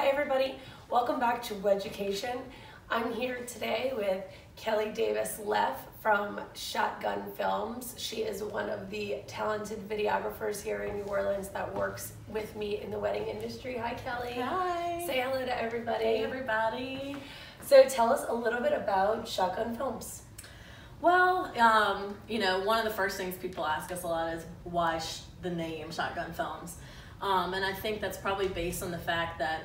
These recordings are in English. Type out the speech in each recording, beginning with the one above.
Hi everybody, welcome back to Weducation. I'm here today with Kelly Davis-Leff from Shotgun Films. She is one of the talented videographers here in New Orleans that works with me in the wedding industry. Hi Kelly. Hi. Say hello to everybody. Hey everybody. So tell us a little bit about Shotgun Films. Well, one of the first things people ask us a lot is why the name Shotgun Films. And I think that's probably based on the fact that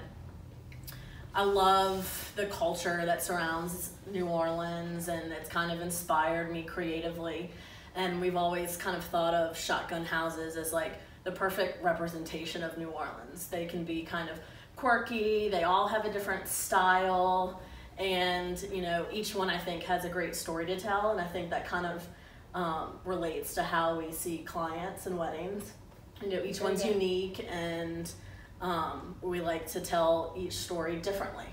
I love the culture that surrounds New Orleans, and it's kind of inspired me creatively. And we've always kind of thought of shotgun houses as like the perfect representation of New Orleans. They can be kind of quirky, they all have a different style, and each one I think has a great story to tell, and I think that kind of relates to how we see clients and weddings. Each one's unique, and we like to tell each story differently,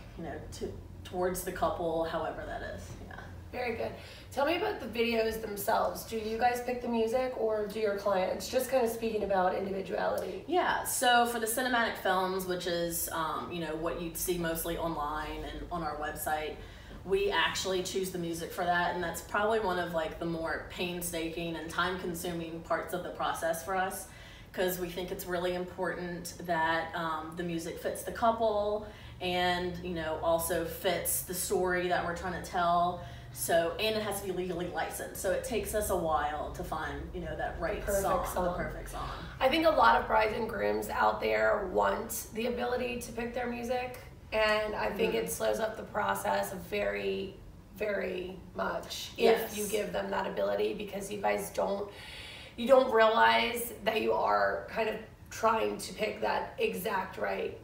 towards the couple, however that is. Yeah. Very good. Tell me about the videos themselves. Do you guys pick the music or do your clients? Just kind of speaking about individuality. Yeah, so for the cinematic films, which is, what you'd see mostly online and on our website, we actually choose the music for that, and that's probably one of like the more painstaking and time-consuming parts of the process for us, because we think it's really important that the music fits the couple and also fits the story that we're trying to tell. So, and it has to be legally licensed. So it takes us a while to find that right song, the perfect song. I think a lot of brides and grooms out there want the ability to pick their music, and I think it slows up the process very, very much if you give them that ability, because you guys don't realize that you are kind of trying to pick that exact right,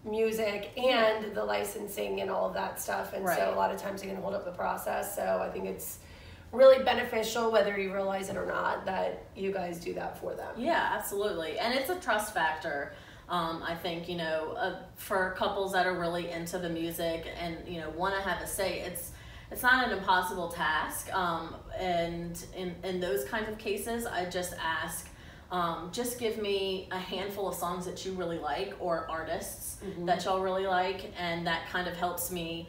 music and the licensing and all of that stuff. And so a lot of times it can hold up the process. So I think it's really beneficial, whether you realize it or not, that you guys do that for them. Yeah, absolutely. And it's a trust factor. I think, for couples that are really into the music and, want to have a say, it's not an impossible task, and in those kinds of cases, I just ask, just give me a handful of songs that you really like, or artists that y'all really like, and that kind of helps me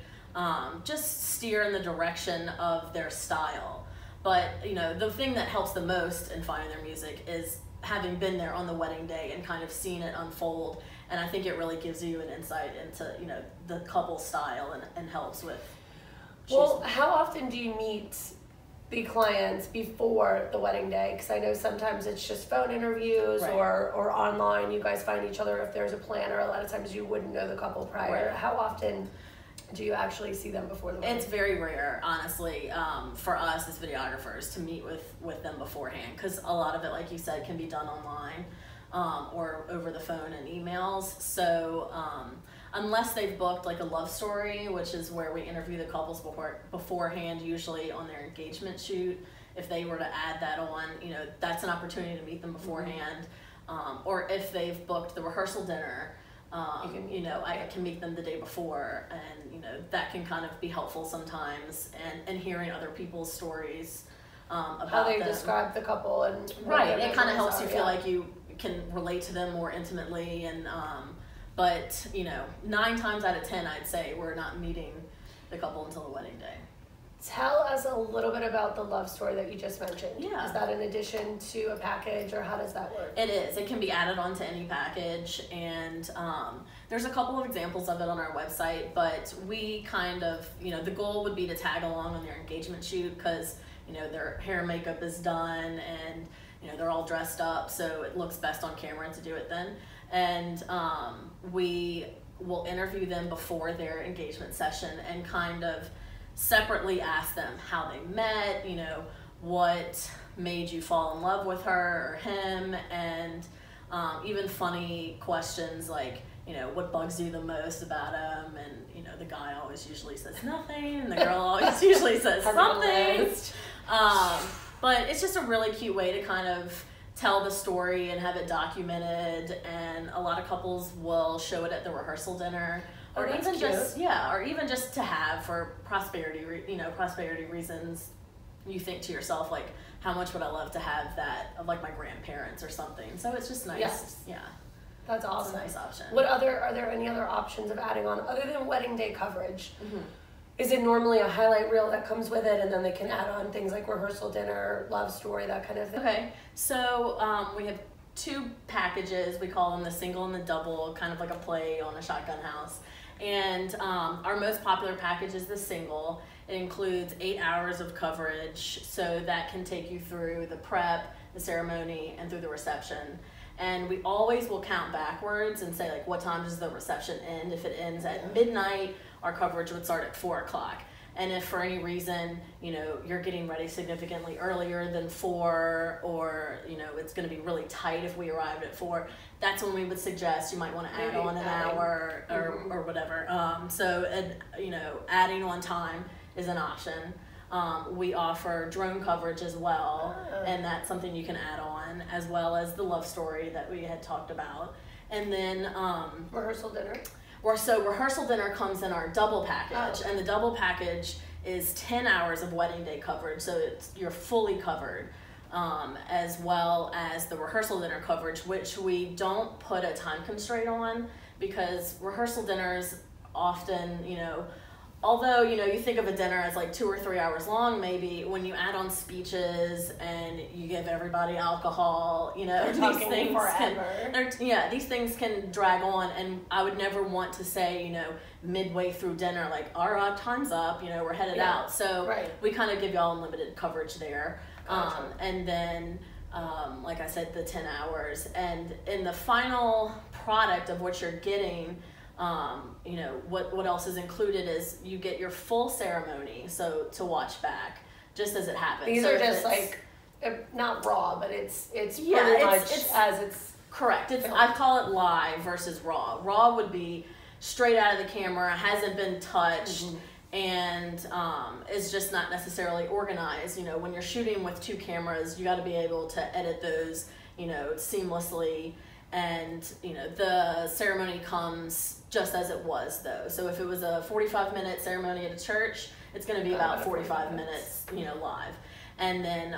just steer in the direction of their style. But the thing that helps the most in finding their music is having been there on the wedding day and kind of seeing it unfold, and I think it really gives you an insight into the couple style and helps with. Well, how often do you meet the clients before the wedding day? Because I know sometimes it's just phone interviews or online. You guys find each other if there's a planner. A lot of times you wouldn't know the couple prior. How often do you actually see them before the wedding? It's very rare, honestly, for us as videographers to meet with them beforehand, because a lot of it, like you said, can be done online or over the phone and emails. So unless they've booked like a love story, which is where we interview the couples beforehand, usually on their engagement shoot, if they were to add that on, that's an opportunity to meet them beforehand. Or if they've booked the rehearsal dinner, I can meet them the day before, and that can kind of be helpful sometimes, and hearing other people's stories about how they them. describe the couple, and it kind of helps you feel like you can relate to them more intimately, and but 9 times out of 10, I'd say we're not meeting the couple until the wedding day. Tell us a little bit about the love story that you just mentioned. Yeah. Is that in addition to a package, or how does that work? It is. It can be added onto any package, and there's a couple of examples of it on our website, but we kind of, the goal would be to tag along on their engagement shoot, because, their hair and makeup is done, and, they're all dressed up, so it looks best on camera to do it then. And we will interview them before their engagement session and kind of separately ask them how they met, what made you fall in love with her or him, and even funny questions like, what bugs you the most about him, and the guy always usually says nothing, and the girl always usually says something. But it's just a really cute way to kind of tell the story and have it documented, and a lot of couples will show it at the rehearsal dinner, or even just to have for prosperity reasons. You think to yourself, like, how much would I love to have that of like my grandparents or something. So it's just nice. Yes. Yeah. That's awesome. It's a nice option. Are there any other options of adding on other than wedding day coverage? Is it normally a highlight reel that comes with it, and then they can add on things like rehearsal dinner, love story, that kind of thing? Okay, so we have 2 packages. We call them the single and the double, kind of like a play on a shotgun house. And our most popular package is the single. It includes 8 hours of coverage, so that can take you through the prep, the ceremony, and through the reception. And we always will count backwards and say, like, what time does the reception end? If it ends at midnight, our coverage would start at 4 o'clock. And if for any reason, you know, you're getting ready significantly earlier than 4, or, you know, it's going to be really tight if we arrived at 4, that's when we would suggest you might want to add on an hour or whatever. You know, adding on time is an option. We offer drone coverage as well, and that's something you can add on, as well as the love story that we had talked about. And then rehearsal dinner. So rehearsal dinner comes in our double package, and the double package is 10 hours of wedding day coverage, so you're fully covered, as well as the rehearsal dinner coverage, which we don't put a time constraint on, because rehearsal dinners often, you know, although, you know, you think of a dinner as like 2 or 3 hours long, maybe, when you add on speeches and you give everybody alcohol, you know, these things can drag on, and I would never want to say, you know, midway through dinner, like, all right, time's up, you know, we're headed out. So we kind of give y'all unlimited coverage there. And then, like I said, the 10 hours. And in the final product of what you're getting, you know, what else is included is you get your full ceremony, so to watch back just as it happens. These are just like not raw, but it's pretty much as it's correct. I call it live versus raw. Raw would be straight out of the camera, hasn't been touched, and is just not necessarily organized. You know, when you're shooting with 2 cameras, you got to be able to edit those, you know, seamlessly. And, you know, the ceremony comes just as it was, though. So if it was a 45-minute ceremony at a church, it's going to be about 45 minutes, you know, live. And then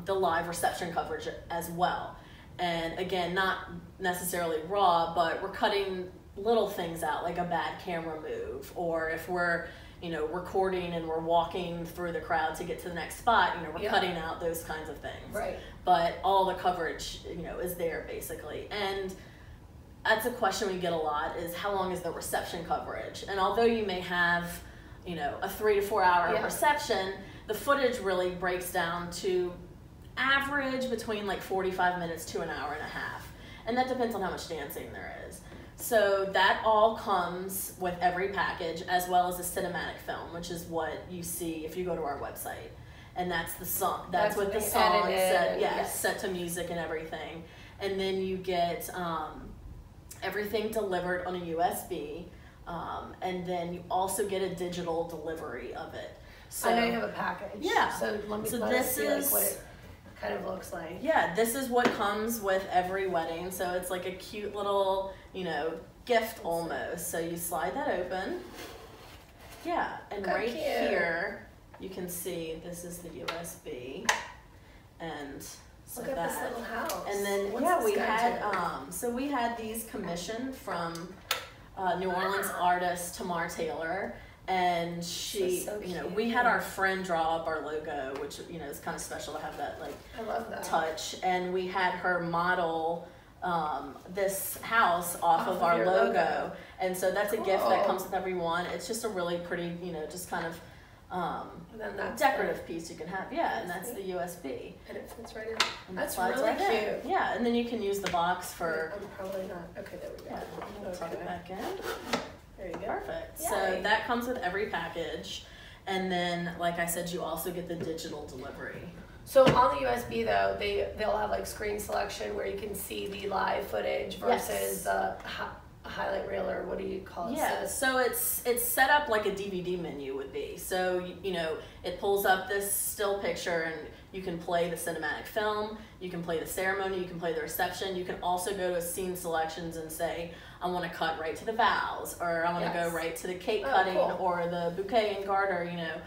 the live reception coverage as well. And again, not necessarily raw, but we're cutting little things out, like a bad camera move, or if we're, you know, recording and we're walking through the crowd to get to the next spot, you know, we're cutting out those kinds of things. Right. But all the coverage, you know, is there basically. And that's a question we get a lot, is how long is the reception coverage? And although you may have, you know, a 3 to 4 hour reception, the footage really breaks down to average between like 45 minutes to an hour and a half. And that depends on how much dancing there is. So that all comes with every package, as well as a cinematic film, which is what you see if you go to our website. And that's the song. That's with the song set to music and everything. And then you get everything delivered on a USB, and then you also get a digital delivery of it. So I know you have a package. Yeah. So let me see like what it kind of looks like. Yeah, this is what comes with every wedding. So it's like a cute little, you know, gift almost. So you slide that open. Yeah, and right here you can see this is the USB, and so look at this little house. And then we had these commissioned from New Orleans artist Tamar Taylor, and she, you know, we had our friend draw up our logo, which, you know, is kind of special to have that, like, I love that touch, and we had her model this house off of our logo, and so that's a gift that comes with everyone. It's just a really pretty, you know, just kind of decorative piece you can have. Yeah, and that's the USB. And it fits right in. And that's really cute. Yeah, and then you can use the box for... I'm probably not... Okay, there we go. Yeah, tuck it back in. There you go. Perfect. Yay. So that comes with every package. And then, like I said, you also get the digital delivery. So on the USB, though, they'll have like screen selection where you can see the live footage versus a highlight reel, or what do you call it? Yeah, so it's set up like a DVD menu would be. So, you know, it pulls up this still picture, and you can play the cinematic film, you can play the ceremony, you can play the reception. You can also go to scene selections and say, I want to cut right to the vows, or I want to go right to the cake cutting, or the bouquet and garter, you know.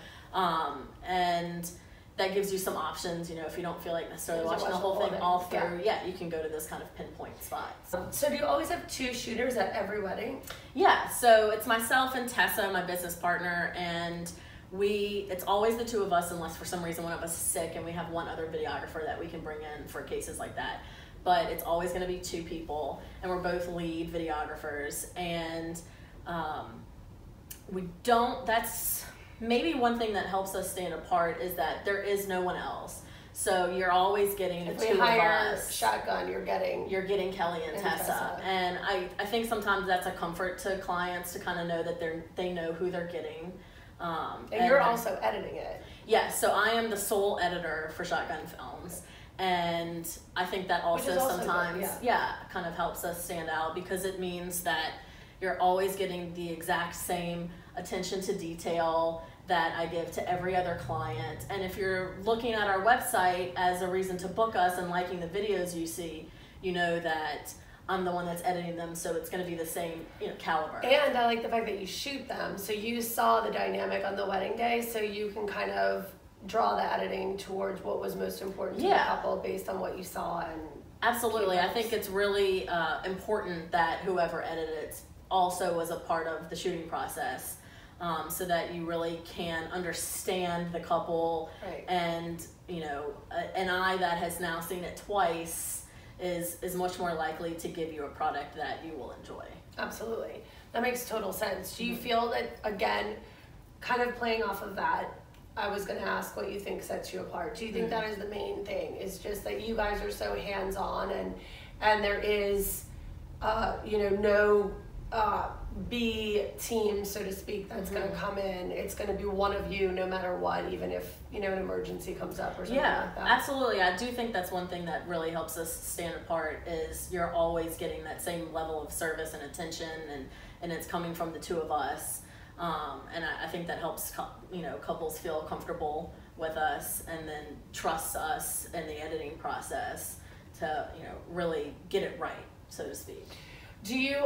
And that gives you some options, you know, if you don't feel like necessarily There's watching the whole thing all through, yeah. you can go to this kind of pinpoint spot. So do you always have 2 shooters at every wedding? Yeah, so it's myself and Tessa, my business partner, and it's always the 2 of us unless for some reason one of us is sick and we have one other videographer that we can bring in for cases like that. But it's always going to be 2 people, and we're both lead videographers, and that's maybe one thing that helps us stand apart is that there is no one else. So you're always getting the 2 of us. Shotgun, you're getting Kelly and Tessa. And I think sometimes that's a comfort to clients to kind of know that they know who they're getting. And you're also editing it. Yeah, so I am the sole editor for Shotgun Films. And I think that also sometimes, kind of helps us stand out, because it means that you're always getting the exact same attention to detail that I give to every other client. And if you're looking at our website as a reason to book us and liking the videos you see, you know that I'm the one that's editing them, so it's going to be the same, you know, caliber. And I like the fact that you shoot them, so you saw the dynamic on the wedding day, so you can kind of draw the editing towards what was most important to the couple based on what you saw. And absolutely, I think it's really important that whoever edited it also was a part of the shooting process, so that you really can understand the couple. Right. And you know, an eye that has now seen it twice is much more likely to give you a product that you will enjoy. Absolutely, that makes total sense. Do you feel that, again, kind of playing off of that, I was going to ask what you think sets you apart. Do you think that is the main thing? Is just that you guys are so hands-on, and there is, you know, no B team, so to speak, that's going to come in. It's going to be one of you no matter what, even if, you know, an emergency comes up or something like that. Absolutely. I do think that's one thing that really helps us stand apart, is you're always getting that same level of service and attention, and it's coming from the 2 of us. And I think that helps, you know, couples feel comfortable with us and then trust us in the editing process to, you know, really get it right, so to speak. Do you,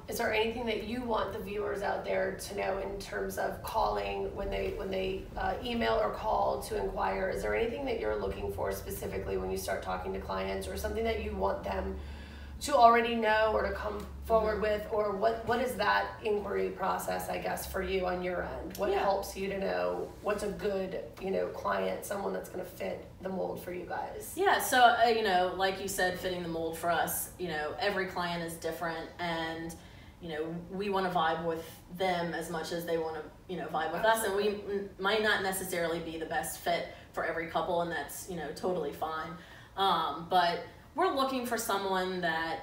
is there anything that you want the viewers out there to know in terms of calling when they email or call to inquire? Is there anything that you're looking for specifically when you start talking to clients, or something that you want them to already know or to come forward with, or what is that inquiry process, I guess, for you on your end? What helps you to know what's a good, you know, client, someone that's going to fit the mold for you guys? Yeah, so you know, like you said, fitting the mold for us, you know, every client is different, and you know, we want to vibe with them as much as they want to, you know, vibe with us, and we might not necessarily be the best fit for every couple, and that's, you know, totally fine. But we're looking for someone that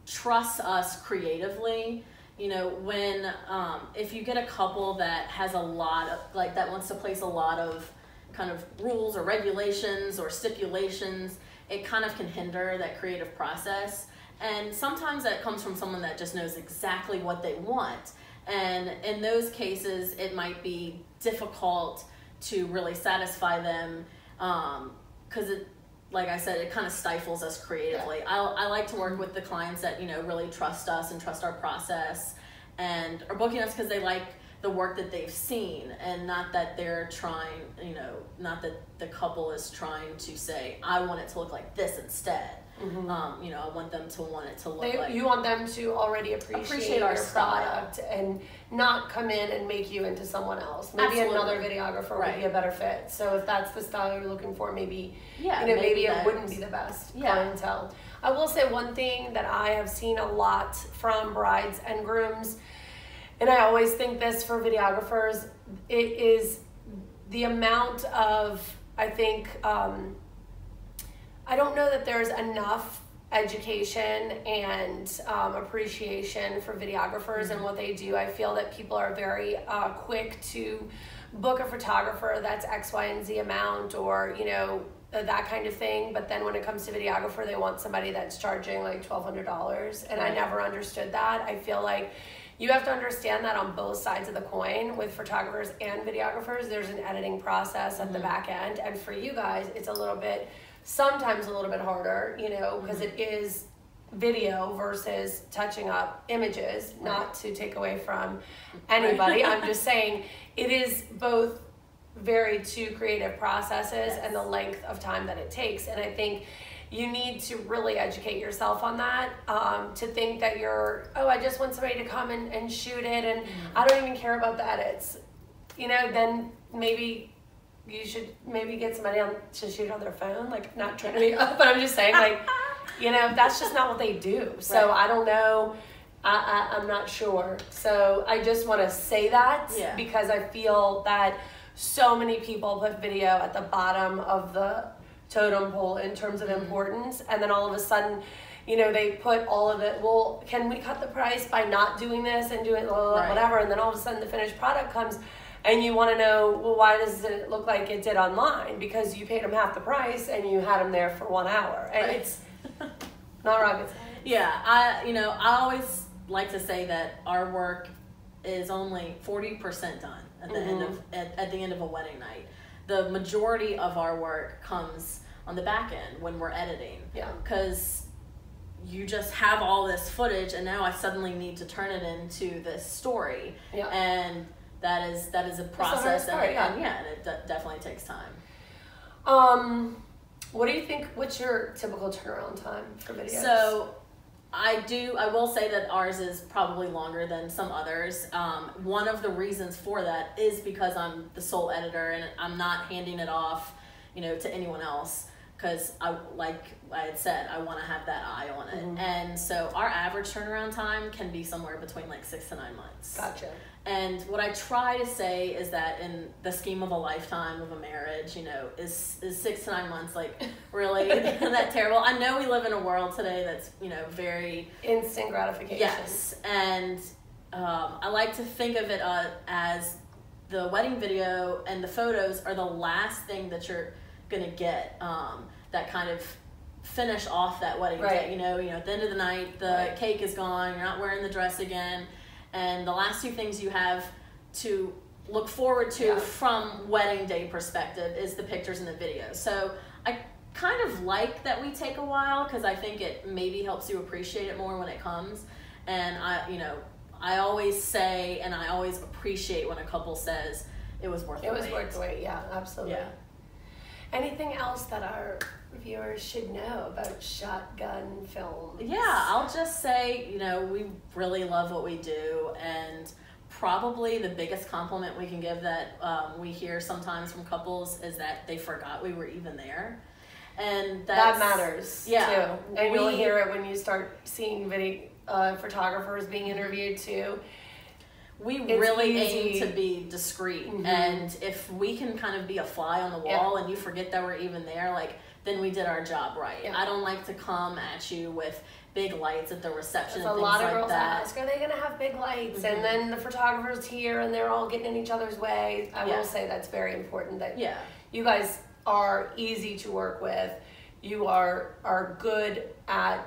trusts us creatively. You know, when if you get a couple that has a lot of, like, that wants to place a lot of kind of rules or regulations or stipulations, it kind of can hinder that creative process. And sometimes that comes from someone that just knows exactly what they want. And in those cases, it might be difficult to really satisfy them, because like I said, it kind of stifles us creatively. I like to work with the clients that, you know, really trust us and trust our process and are booking us because they like the work that they've seen, and not that they're trying, you know, not that the couple is trying to say, I want it to look like this instead. You know, I want them to want it to look like... You want them to already appreciate our your product and not come in and make you into someone else. Maybe another videographer would be a better fit. So if that's the style you're looking for, maybe, you know, maybe it wouldn't be the best clientele. I will say one thing that I have seen a lot from brides and grooms, and I always think this for videographers, it is the amount of, I think, I don't know that there's enough education and appreciation for videographers and what they do. I feel that people are very quick to book a photographer that's X, Y, and Z amount, or, you know, that kind of thing. But then when it comes to videographer, they want somebody that's charging like $1,200. And I never understood that. I feel like you have to understand that on both sides of the coin. With photographers and videographers, there's an editing process at the back end. And for you guys, it's sometimes a little bit harder, you know, because it is video versus touching up images, not to take away from anybody. I'm just saying it is both vary to creative processes and the length of time that it takes. And I think you need to really educate yourself on that, to think that I just want somebody to come and shoot it, and I don't even care about the edits. Then maybe you should get somebody to shoot on their phone, like, not trying to be up, but I'm just saying, like, that's just not what they do. So I don't know. I'm not sure. So I just want to say that because I feel that so many people put video at the bottom of the totem pole in terms of importance, and then all of a sudden, they put all of it, well, can we cut the price by not doing this and doing whatever, and then all of a sudden the finished product comes, and you want to know, well, why does it look like it did online? Because you paid them half the price and you had them there for 1 hour, and it's not rocket science. Yeah, I always like to say that our work is only 40% done at the end of a wedding night. The majority of our work comes on the back end when we're editing. Yeah. Because you just have all this footage, and now I suddenly need to turn it into this story. Yeah. And that is a process, and it definitely takes time. What do you think? What's your typical turnaround time for videos? So, I will say that ours is probably longer than some others. One of the reasons for that is because I'm the sole editor, and I'm not handing it off, to anyone else, because like I had said, I want to have that eye on it. And so our average turnaround time can be somewhere between like 6 to 9 months. Gotcha. And what I try to say is that in the scheme of a lifetime of a marriage, is 6 to 9 months like really that terrible? I know we live in a world today that's, very instant gratification. Yes. And I like to think of it as the wedding video and the photos are the last thing that you're going to get, that kind of finish off that wedding day. At the end of the night, the cake is gone, you're not wearing the dress again. And the last 2 things you have to look forward to from wedding day perspective is the pictures and the videos. So I kind of like that we take a while, because I think it maybe helps you appreciate it more when it comes. And I always say, and I always appreciate when a couple says it was worth the wait. It was worth the wait, yeah, absolutely. Yeah. Anything else that our viewers should know about shotgun film? Yeah, I'll just say, we really love what we do, and probably the biggest compliment we can give that we hear sometimes from couples is that they forgot we were even there. And that matters, too. And you'll hear it when you start seeing photographers being interviewed, too. We really aim to be discreet, and if we can kind of be a fly on the wall and you forget that we're even there, then we did our job right. Yeah. I don't like to come at you with big lights at the reception and things like that. A lot of girls ask, are they going to have big lights? And then the photographer's here and they're all getting in each other's way. I will say that's very important that you guys are easy to work with. You are good at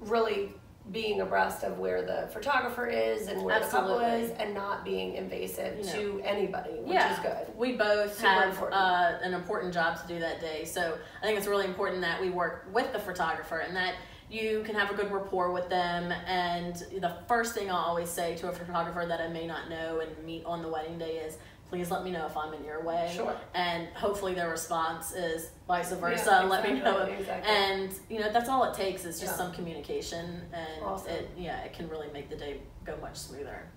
really being abreast of where the photographer is and where the couple is, and not being invasive to anybody, which is good. We both have an important job to do that day, so I think it's really important that we work with the photographer and that you can have a good rapport with them. And the first thing I always say to a photographer that I may not know and meet on the wedding day is, please let me know if I'm in your way. Sure. And hopefully their response is vice versa. Yeah, let me know. Exactly. And that's all it takes is just some communication, and it can really make the day go much smoother.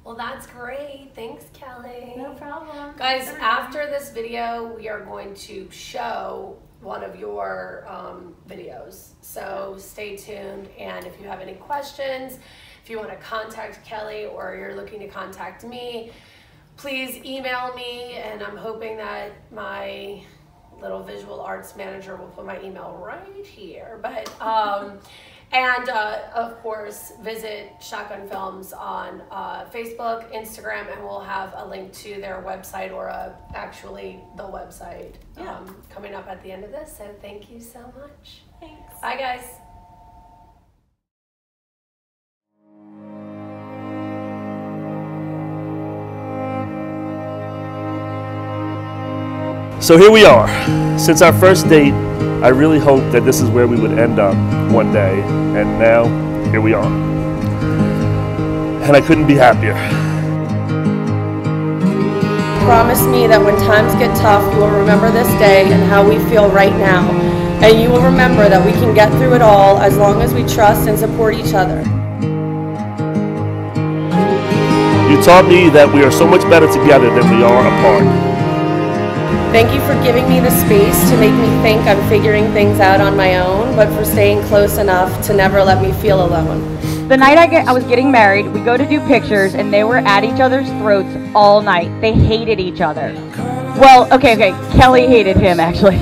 Well, that's great. Thanks, Kelly. No problem. Guys, after this video, we are going to show one of your videos. So stay tuned, and if you have any questions, if you want to contact Kelly or you're looking to contact me, please email me, and I'm hoping that my little visual arts manager will put my email right here. But and of course, visit Shotgun Films on Facebook, Instagram, and we'll have a link to their website, or actually the website coming up at the end of this. So thank you so much. Thanks. Bye, guys. So here we are. Since our first date, I really hoped that this is where we would end up one day, and now here we are. And I couldn't be happier. promise me that when times get tough, you will remember this day and how we feel right now. And you will remember that we can get through it all as long as we trust and support each other. You taught me that we are so much better together than we are apart. Thank you for giving me the space to make me think I'm figuring things out on my own, but for staying close enough to never let me feel alone. The night I was getting married, we go to do pictures, and they were at each other's throats all night. They hated each other. Well, okay, Kelly hated him, actually.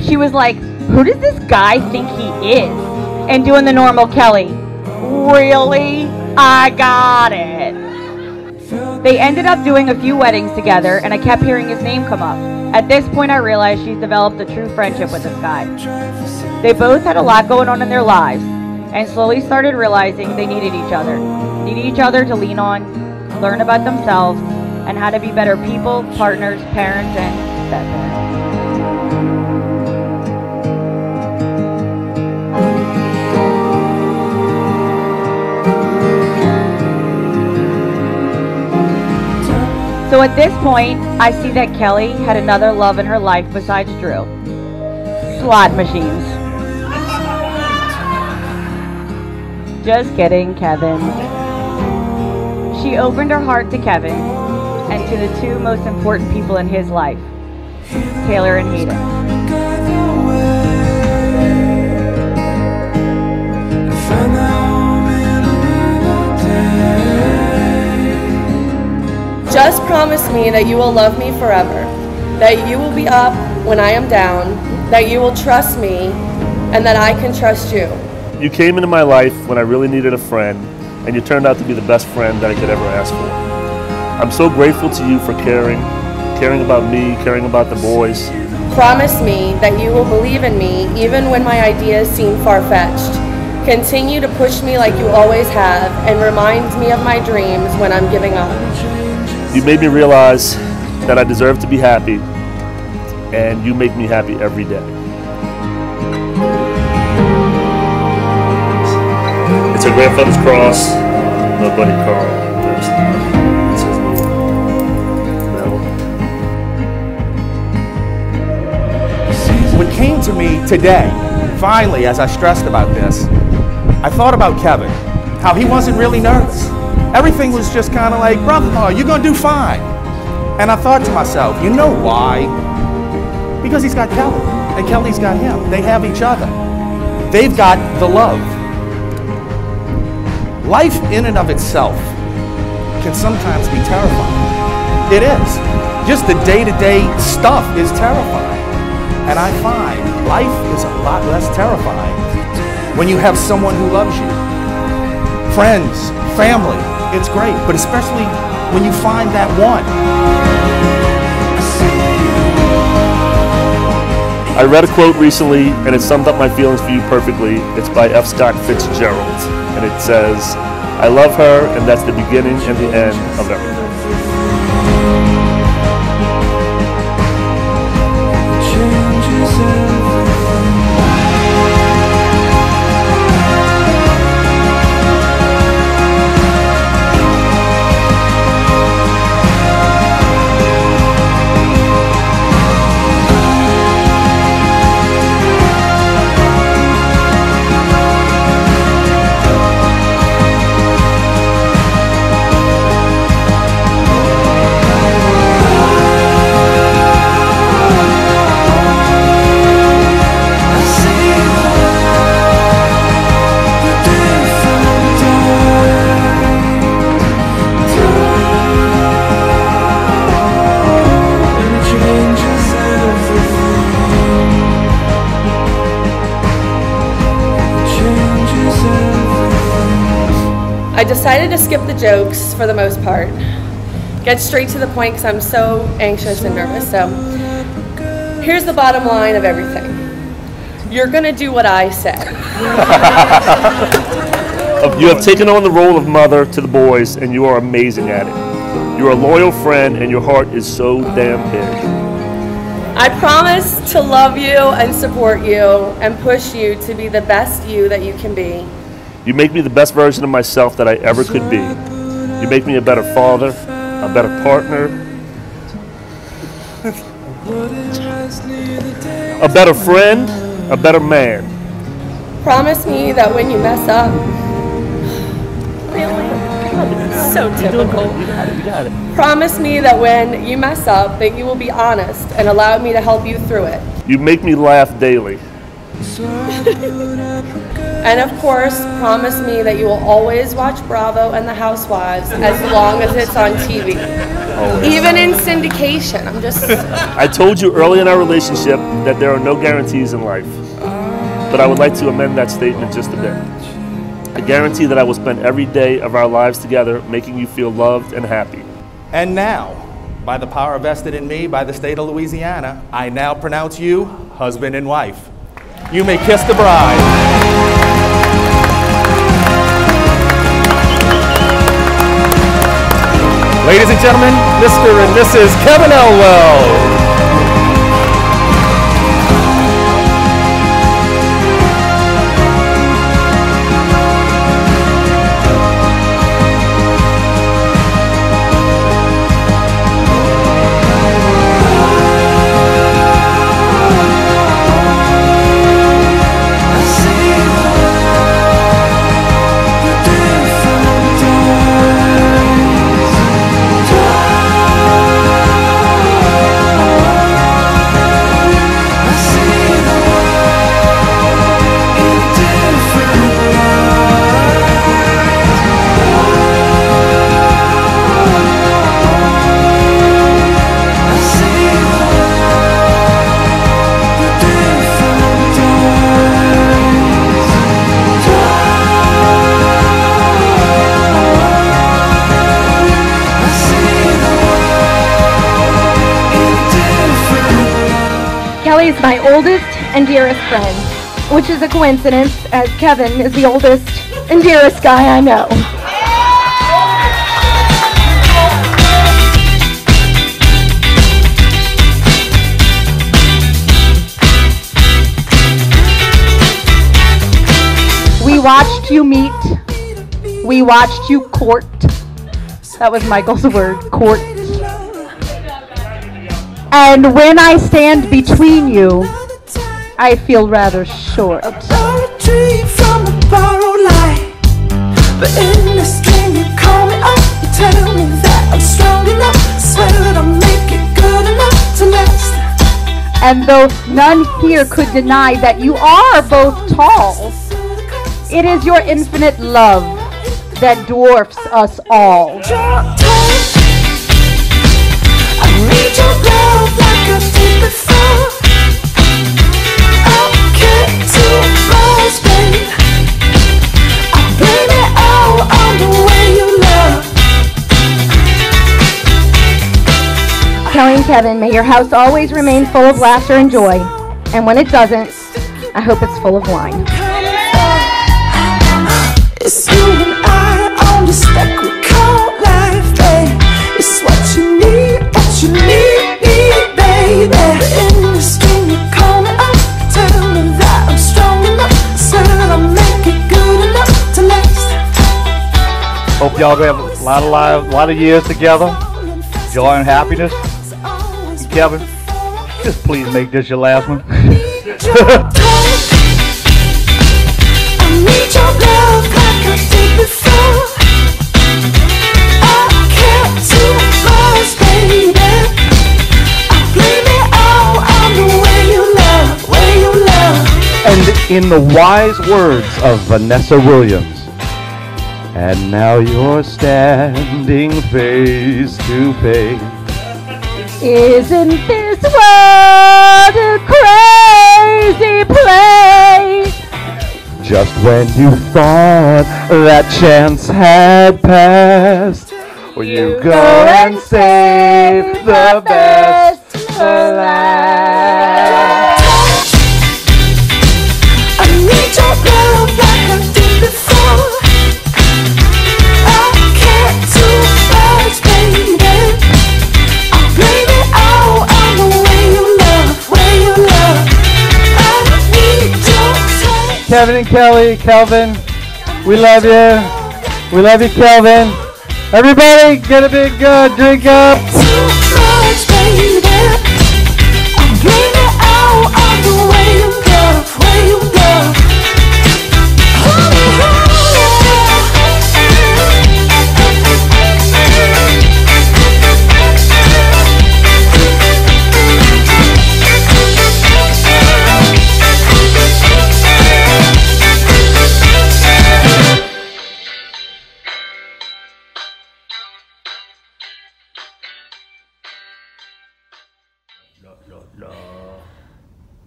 She was like, who does this guy think he is? And doing the normal Kelly, really? I got it. They ended up doing a few weddings together, and I kept hearing his name come up. At this point, I realized she's developed a true friendship with this guy. They both had a lot going on in their lives, and slowly started realizing they needed each other. Needed each other to lean on, learn about themselves, and how to be better people, partners, parents, and step-parents. So at this point, I see that Kelly had another love in her life besides Drew. Slot machines. Just kidding, Kevin. She opened her heart to Kevin and to the two most important people in his life, Taylor and Hayden. Just promise me that you will love me forever, that you will be up when I am down, that you will trust me, and that I can trust you. You came into my life when I really needed a friend, and you turned out to be the best friend that I could ever ask for. I'm so grateful to you for caring about me, caring about the boys. Promise me that you will believe in me even when my ideas seem far-fetched. Continue to push me like you always have, and remind me of my dreams when I'm giving up. You made me realize that I deserve to be happy, and you make me happy every day. It's a grandfather's cross, my buddy Carl. There's his little medal. What came to me today, finally, as I stressed about this, I thought about Kevin, how he wasn't really nervous. Everything was just kind of like, brother-in-law, you're going to do fine. And I thought to myself, you know why? Because he's got Kelly, and Kelly's got him. They have each other. They've got the love. Life in and of itself can sometimes be terrifying. It is. Just the day-to-day stuff is terrifying. And I find life is a lot less terrifying when you have someone who loves you. Friends, family. It's great, but especially when you find that one. I read a quote recently, and it summed up my feelings for you perfectly. It's by F. Scott Fitzgerald, and it says, I love her, and that's the beginning and the end of everything. I decided to skip the jokes for the most part. Get straight to the point because I'm so anxious and nervous. So here's the bottom line of everything. You're gonna do what I say. You have taken on the role of mother to the boys, and you are amazing at it. You're a loyal friend, and your heart is so damn big. I promise to love you and support you and push you to be the best you that you can be. You make me the best version of myself that I ever could be. You make me a better father, a better partner, A better friend, a better man. Promise me that when you mess up, really? So typical. You got it. Promise me that when you mess up, that you will be honest and allow me to help you through it. You make me laugh daily. And of course, promise me that you will always watch Bravo and The Housewives as long as it's on TV. Even in syndication. I told you early in our relationship that there are no guarantees in life. But I would like to amend that statement just a bit. I guarantee that I will spend every day of our lives together making you feel loved and happy. And now, by the power vested in me by the state of Louisiana, I now pronounce you husband and wife. You may kiss the bride. Ladies and gentlemen, Mr. and Mrs. Kevin Elwell. Kelly is my oldest and dearest friend, which is a coincidence as Kevin is the oldest and dearest guy I know. We watched you meet. We watched you court. That was Michael's word, court. And when I stand between you, I feel rather short. A poetry from a borrowed light. But in this dream you call me up, you tell me that I'm strong enough. Swear that I'll make it good enough to last. And though none here could deny that you are both tall, it is your infinite love that dwarfs us all. I need your love like I did before. I can't too much, babe. I blame it all on the way you love. Kelly and Kevin, may your house always remain full of laughter and joy. And when it doesn't, I hope it's full of wine. It's you and I on the spec we call life, babe. It's what you need, baby. In this dream you call me up, tell me that I'm strong enough. Swear that I'll make it good enough to last. Hope y'all have a lot of years together, joy and happiness. And Kevin, just please make this your last one. I need your love like I did before. I care too much, baby. I blame it all on the way you love. And in the wise words of Vanessa Williams, and now you're standing face to face. Isn't this world a crazy place? Just when you thought that chance had passed, well, you go and save the best for last. I need your love like I did before. I care too much, baby. I blame it all on the way you love. I need your touch. Kevin and Kelly, Kelvin, we love you. We love you, Kelvin. Everybody, get a big drink up. Too much, baby.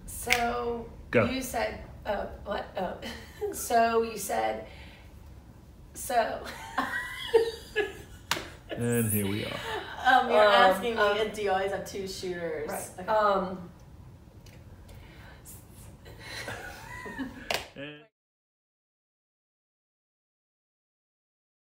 So Go. you said, what? Oh. So you said, so. And here we are. You're asking me, do you always have two shooters? Right. Okay.